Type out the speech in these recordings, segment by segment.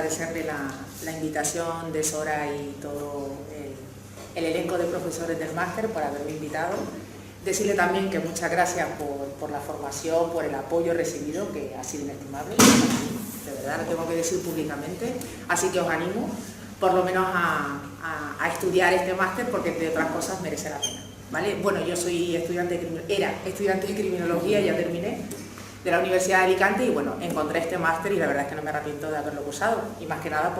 agradecerle la invitación de Sora y todo el elenco de profesores del máster por haberme invitado. Decirle también que muchas gracias por la formación, por el apoyo recibido, que ha sido inestimable. De verdad, lo tengo que decir públicamente. Así que os animo, por lo menos, a estudiar este máster, porque entre otras cosas merece la pena, ¿vale? Bueno, yo soy era estudiante de criminología, ya terminé, de la Universidad de Alicante, y bueno, encontré este máster y la verdad es que no me arrepiento de haberlo cursado. Y más que nada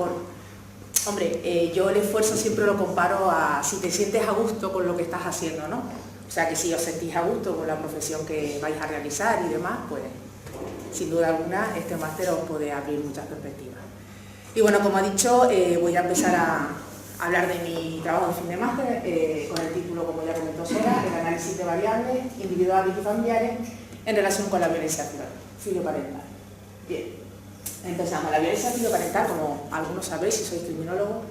hombre, yo el esfuerzo siempre lo comparo a si te sientes a gusto con lo que estás haciendo, ¿no? O sea, que si os sentís a gusto con la profesión que vais a realizar y demás, pues sin duda alguna este máster os puede abrir muchas perspectivas. Y bueno, como ha dicho, voy a empezar a hablar de mi trabajo de fin de máster con el título, como ya comentó Sora, el análisis de variables individuales y familiares en relación con la violencia filoparental. Bien, empezamos. La violencia filoparental, como algunos sabéis si sois criminólogos,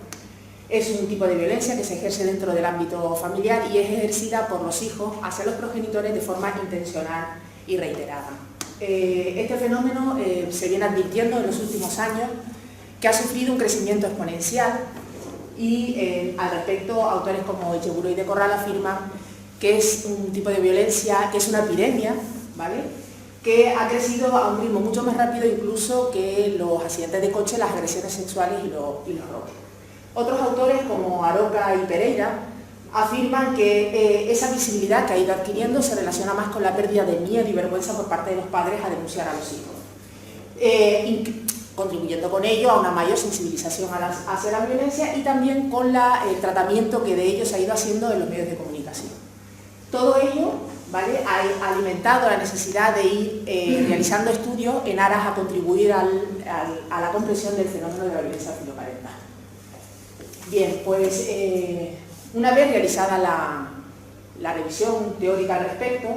es un tipo de violencia que se ejerce dentro del ámbito familiar y es ejercida por los hijos hacia los progenitores de forma intencional y reiterada. Este fenómeno se viene advirtiendo en los últimos años, que ha sufrido un crecimiento exponencial, y al respecto autores como Echeguro y de Corral afirman que es un tipo de violencia, que es una epidemia, ¿vale?, que ha crecido a un ritmo mucho más rápido incluso que los accidentes de coche, las agresiones sexuales y los robos. Otros autores como Aroca y Pereira afirman que esa visibilidad que ha ido adquiriendo se relaciona más con la pérdida de miedo y vergüenza por parte de los padres a denunciar a los hijos, contribuyendo con ello a una mayor sensibilización hacia la violencia y también con el tratamiento que de ello se ha ido haciendo en los medios de comunicación. Todo ello, ¿vale?, ha alimentado la necesidad de ir realizando estudios en aras a contribuir a la comprensión del fenómeno de la violencia filoparental. Bien, pues una vez realizada la revisión teórica al respecto,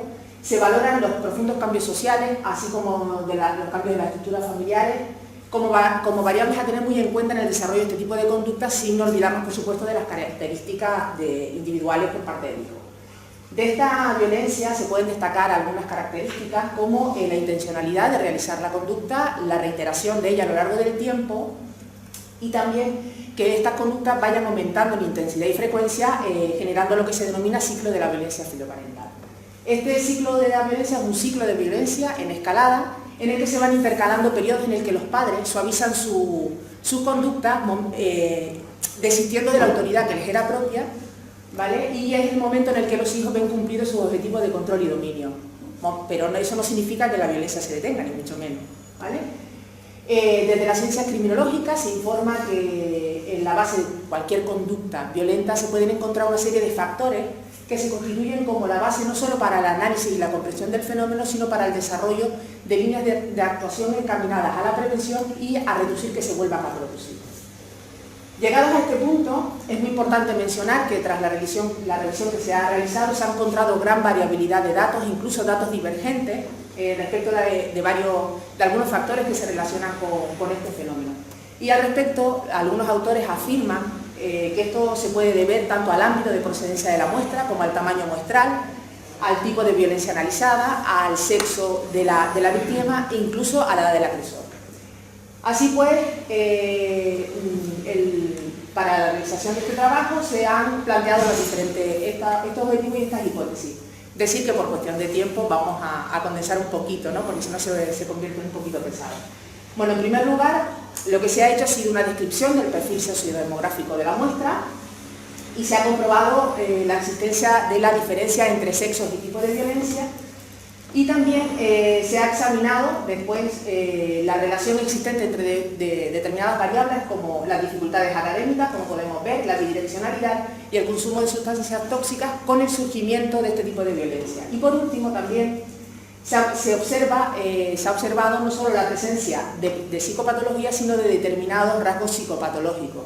se valoran los profundos cambios sociales, así como los cambios de las estructuras familiares, como variables a tener muy en cuenta en el desarrollo de este tipo de conductas, sin olvidarnos, por supuesto, de las características individuales por parte del hijo. De esta violencia se pueden destacar algunas características como la intencionalidad de realizar la conducta, la reiteración de ella a lo largo del tiempo, y también que estas conductas vayan aumentando en intensidad y frecuencia, generando lo que se denomina ciclo de la violencia filoparental. Este ciclo de la violencia es un ciclo de violencia en escalada, en el que se van intercalando periodos en el que los padres suavizan su conducta, desistiendo de la autoridad que les era propia, ¿vale?, y es el momento en el que los hijos ven cumplidos sus objetivos de control y dominio. Pero eso no significa que la violencia se detenga, ni mucho menos, ¿vale? Desde las ciencias criminológicas se informa que en la base de cualquier conducta violenta se pueden encontrar una serie de factores que se constituyen como la base no solo para el análisis y la comprensión del fenómeno, sino para el desarrollo de líneas de actuación encaminadas a la prevención y a reducir que se vuelvan a producir. Llegados a este punto, es muy importante mencionar que tras la revisión que se ha realizado se ha encontrado gran variabilidad de datos, incluso datos divergentes, respecto de algunos factores que se relacionan con este fenómeno. Y al respecto, algunos autores afirman que esto se puede deber tanto al ámbito de procedencia de la muestra como al tamaño muestral, al tipo de violencia analizada, al sexo de la víctima e incluso a la edad del agresor. Así pues, para la realización de este trabajo se han planteado estos objetivos y estas hipótesis. Decir que por cuestión de tiempo vamos a condensar un poquito, ¿no?, porque si no se convierte en un poquito pesado. Bueno, en primer lugar, lo que se ha hecho ha sido una descripción del perfil sociodemográfico de la muestra y se ha comprobado la existencia de la diferencia entre sexos y tipos de violencia, y también se ha examinado después la relación existente entre determinadas variables como las dificultades académicas, como podemos ver, la bidireccionalidad y el consumo de sustancias tóxicas con el surgimiento de este tipo de violencia. Y por último también se ha observado no solo la presencia de psicopatología, sino de determinados rasgos psicopatológicos,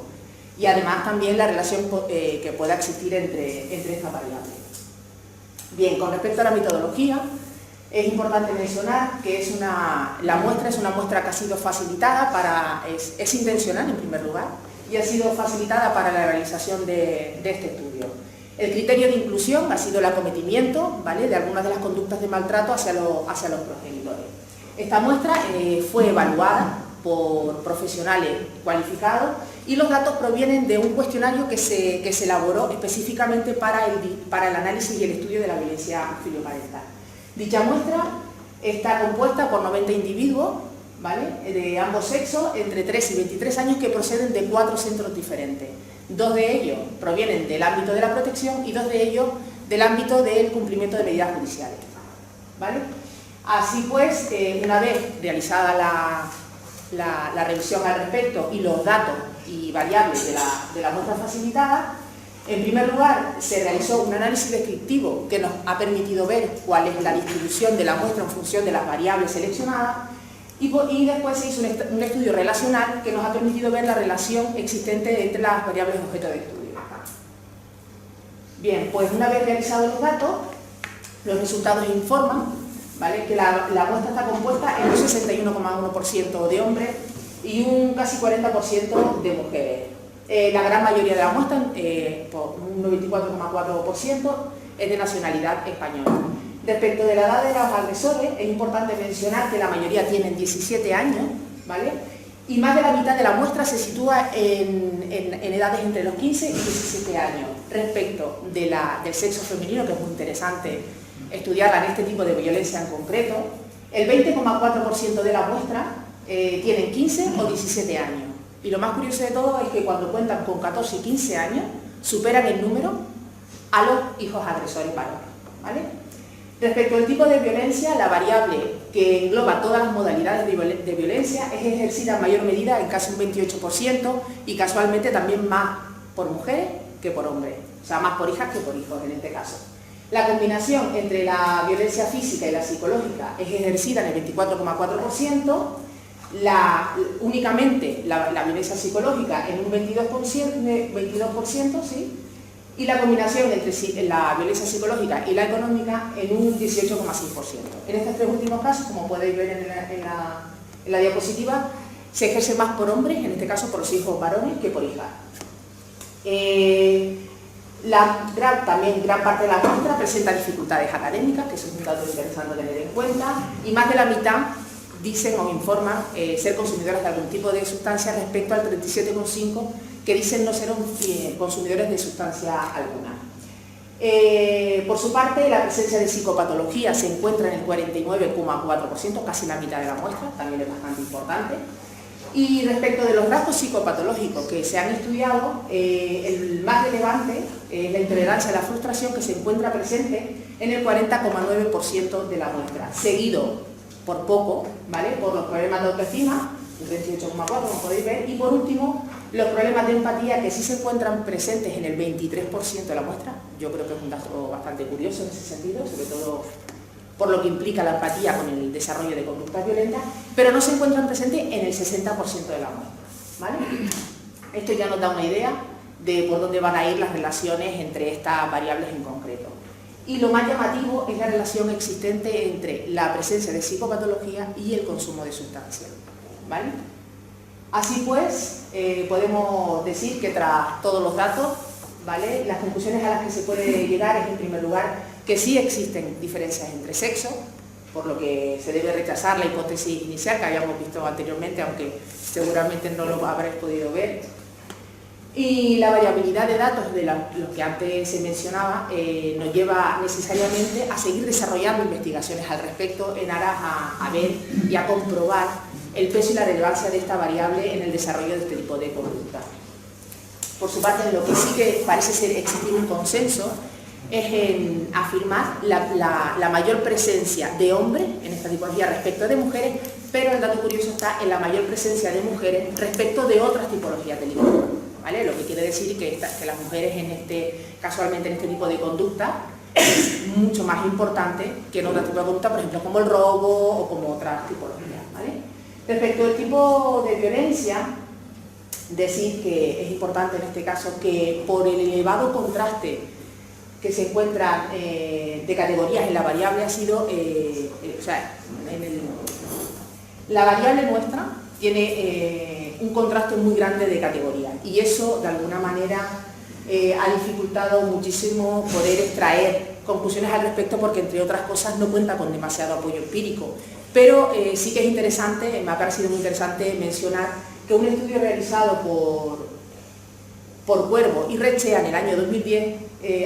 y además también la relación que pueda existir entre estas variables. Bien, con respecto a la metodología, es importante mencionar que la muestra es una muestra que ha sido facilitada es intencional en primer lugar, y ha sido facilitada para la realización de este estudio. El criterio de inclusión ha sido el acometimiento, ¿vale?, de algunas de las conductas de maltrato hacia los progenitores. Esta muestra fue evaluada por profesionales cualificados y los datos provienen de un cuestionario que se elaboró específicamente para el análisis y el estudio de la violencia filioparental. Dicha muestra está compuesta por 90 individuos, ¿vale?, de ambos sexos, entre 3 y 23 años, que proceden de 4 centros diferentes. 2 de ellos provienen del ámbito de la protección y 2 de ellos del ámbito del cumplimiento de medidas judiciales, ¿vale? Así pues, una vez realizada la revisión al respecto y los datos y variables de la muestra facilitada, en primer lugar se realizó un análisis descriptivo que nos ha permitido ver cuál es la distribución de la muestra en función de las variables seleccionadas y después se hizo un estudio relacional que nos ha permitido ver la relación existente entre las variables objeto de estudio. Bien, pues una vez realizados los datos, los resultados informan, ¿vale?, que la muestra está compuesta en un 61,1% de hombres y un casi 40% de mujeres. La gran mayoría de la muestra, por un 94,4%, es de nacionalidad española. Respecto de la edad de los agresores, es importante mencionar que la mayoría tienen 17 años, ¿vale?, y más de la mitad de la muestra se sitúa en edades entre los 15 y 17 años. Respecto del sexo femenino, que es muy interesante estudiarla en este tipo de violencia en concreto, el 20,4% de la muestra tienen 15 o 17 años. Y lo más curioso de todo es que cuando cuentan con 14 y 15 años, superan el número a los hijos agresores varones, ¿vale? Respecto al tipo de violencia, la variable que engloba todas las modalidades de violencia es ejercida en mayor medida, en casi un 28%, y casualmente también más por mujeres que por hombres, o sea, más por hijas que por hijos en este caso. La combinación entre la violencia física y la psicológica es ejercida en el 24,4%, únicamente la violencia psicológica en un 22%, ¿sí?, y la combinación entre la violencia psicológica y la económica en un 18,6%. En estos 3 últimos casos, como podéis ver en la diapositiva, se ejerce más por hombres, en este caso por los hijos varones, que por hijas. También gran parte de la muestra presenta dificultades académicas, que eso es un dato interesante tener en cuenta, y más de la mitad dicen o informan ser consumidoras de algún tipo de sustancia respecto al 37,5% que dicen no ser consumidores de sustancia alguna. Por su parte, la presencia de psicopatología se encuentra en el 49,4%, casi la mitad de la muestra, también es bastante importante. Y respecto de los rasgos psicopatológicos que se han estudiado, el más relevante es la intolerancia a la frustración, que se encuentra presente en el 40,9% de la muestra, seguido por poco, ¿vale?, por los problemas de autoestima, el 28,4%, como podéis ver, y por último, los problemas de empatía, que sí se encuentran presentes en el 23% de la muestra. Yo creo que es un dato bastante curioso en ese sentido, sobre todo por lo que implica la empatía con el desarrollo de conductas violentas, pero no se encuentran presentes en el 60% de la muestra, ¿vale? Esto ya nos da una idea de por dónde van a ir las relaciones entre estas variables en concreto. Y lo más llamativo es la relación existente entre la presencia de psicopatología y el consumo de sustancias, ¿vale? Así pues, podemos decir que tras todos los datos, ¿vale?, las conclusiones a las que se puede llegar es, en primer lugar, que sí existen diferencias entre sexos, por lo que se debe rechazar la hipótesis inicial que habíamos visto anteriormente, aunque seguramente no lo habréis podido ver. Y la variabilidad de datos de los que antes se mencionaba nos lleva necesariamente a seguir desarrollando investigaciones al respecto en aras a ver y a comprobar el peso y la relevancia de esta variable en el desarrollo de este tipo de conducta. Por su parte, en lo que sí que parece ser existir un consenso es en afirmar la mayor presencia de hombres en esta tipología respecto de mujeres, pero el dato curioso está en la mayor presencia de mujeres respecto de otras tipologías delictivas, ¿vale? Lo que quiere decir que las mujeres casualmente en este tipo de conducta es mucho más importante que en otro tipo de conducta, por ejemplo como el robo o como otras tipologías, ¿vale? Respecto al tipo de violencia, decir que es importante en este caso que por el elevado contraste que se encuentra de categorías en la variable ha sido, la variable nuestra tiene un contraste muy grande de categorías y eso de alguna manera ha dificultado muchísimo poder extraer conclusiones al respecto porque entre otras cosas no cuenta con demasiado apoyo empírico Pero sí que es interesante, me ha parecido muy interesante mencionar que un estudio realizado por Cuervo y Rechea en el año 2010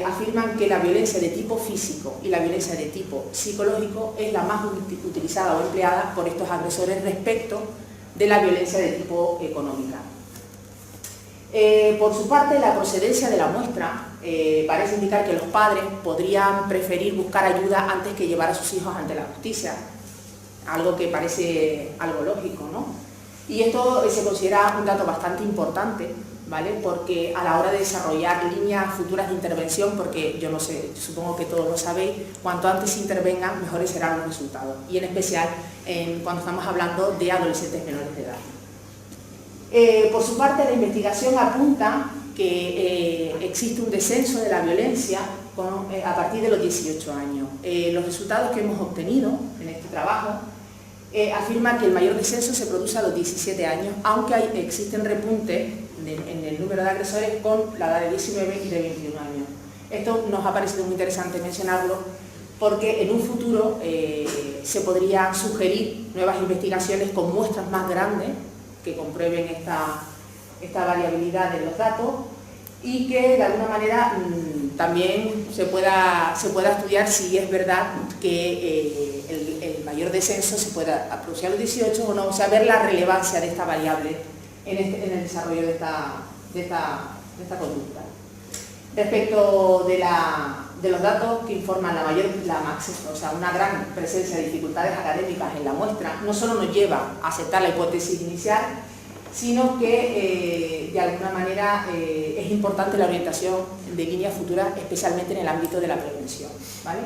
afirman que la violencia de tipo físico y la violencia de tipo psicológico es la más utilizada o empleada por estos agresores respecto de la violencia de tipo económica. Por su parte, la procedencia de la muestra parece indicar que los padres podrían preferir buscar ayuda antes que llevar a sus hijos ante la justicia, algo que parece algo lógico, ¿no? Y esto se considera un dato bastante importante, ¿vale? Porque a la hora de desarrollar líneas futuras de intervención, porque yo no sé, supongo que todos lo sabéis, cuanto antes se intervengan, mejores serán los resultados, y en especial cuando estamos hablando de adolescentes menores de edad. Por su parte, la investigación apunta que existe un descenso de la violencia a partir de los 18 años. Los resultados que hemos obtenido en este trabajo afirman que el mayor descenso se produce a los 17 años, aunque existen repuntes en el número de agresores con la edad de 19 y de 21 años. Esto nos ha parecido muy interesante mencionarlo porque en un futuro se podría sugerir nuevas investigaciones con muestras más grandes que comprueben esta variabilidad de los datos y que de alguna manera también se pueda estudiar si es verdad que el mayor descenso se pueda producir a los 18 o no, o sea, ver la relevancia de esta variable en el desarrollo de esta conducta. Respecto de los datos que informan una gran presencia de dificultades académicas en la muestra, no solo nos lleva a aceptar la hipótesis inicial, sino que de alguna manera es importante la orientación de líneas futuras, especialmente en el ámbito de la prevención, ¿vale?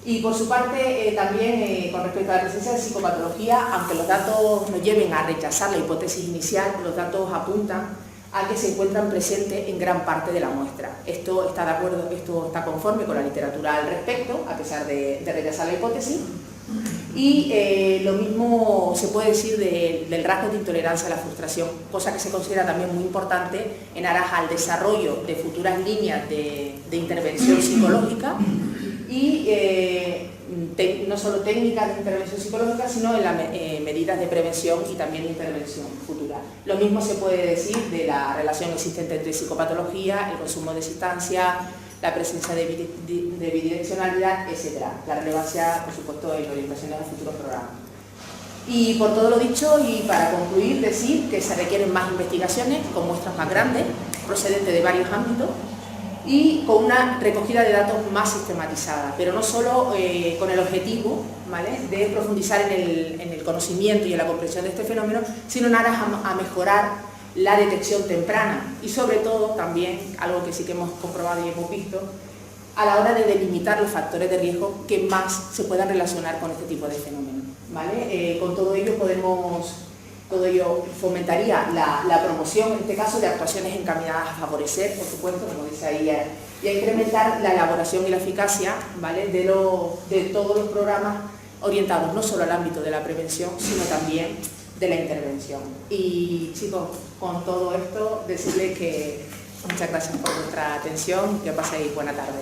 Y por su parte, también con respecto a la presencia de psicopatología, aunque los datos nos lleven a rechazar la hipótesis inicial, los datos apuntan a que se encuentran presentes en gran parte de la muestra. Esto está conforme con la literatura al respecto, a pesar de rechazar la hipótesis. Y lo mismo se puede decir del rasgo de intolerancia a la frustración, cosa que se considera también muy importante en aras al desarrollo de futuras líneas de intervención psicológica y no solo técnicas de intervención psicológica, sino en las medidas de prevención y también de intervención futura. Lo mismo se puede decir de la relación existente entre psicopatología, el consumo de sustancias, la presencia de bidireccionalidad, etc. La relevancia, por supuesto, en orientaciones a futuros programas. Y por todo lo dicho, y para concluir, decir que se requieren más investigaciones con muestras más grandes, procedentes de varios ámbitos, y con una recogida de datos más sistematizada, pero no solo con el objetivo, ¿vale?, de profundizar en el conocimiento y en la comprensión de este fenómeno, sino en aras a mejorar la detección temprana y sobre todo también, algo que sí que hemos comprobado y hemos visto, a la hora de delimitar los factores de riesgo que más se puedan relacionar con este tipo de fenómenos, ¿vale? Con todo ello fomentaría la promoción, en este caso, de actuaciones encaminadas a favorecer, por supuesto, como dice ahí, y a incrementar la elaboración y la eficacia, ¿vale?, de todos los programas orientados no solo al ámbito de la prevención, sino también de la intervención. Y chicos, con todo esto, decirles que muchas gracias por vuestra atención y que paséis buena tarde.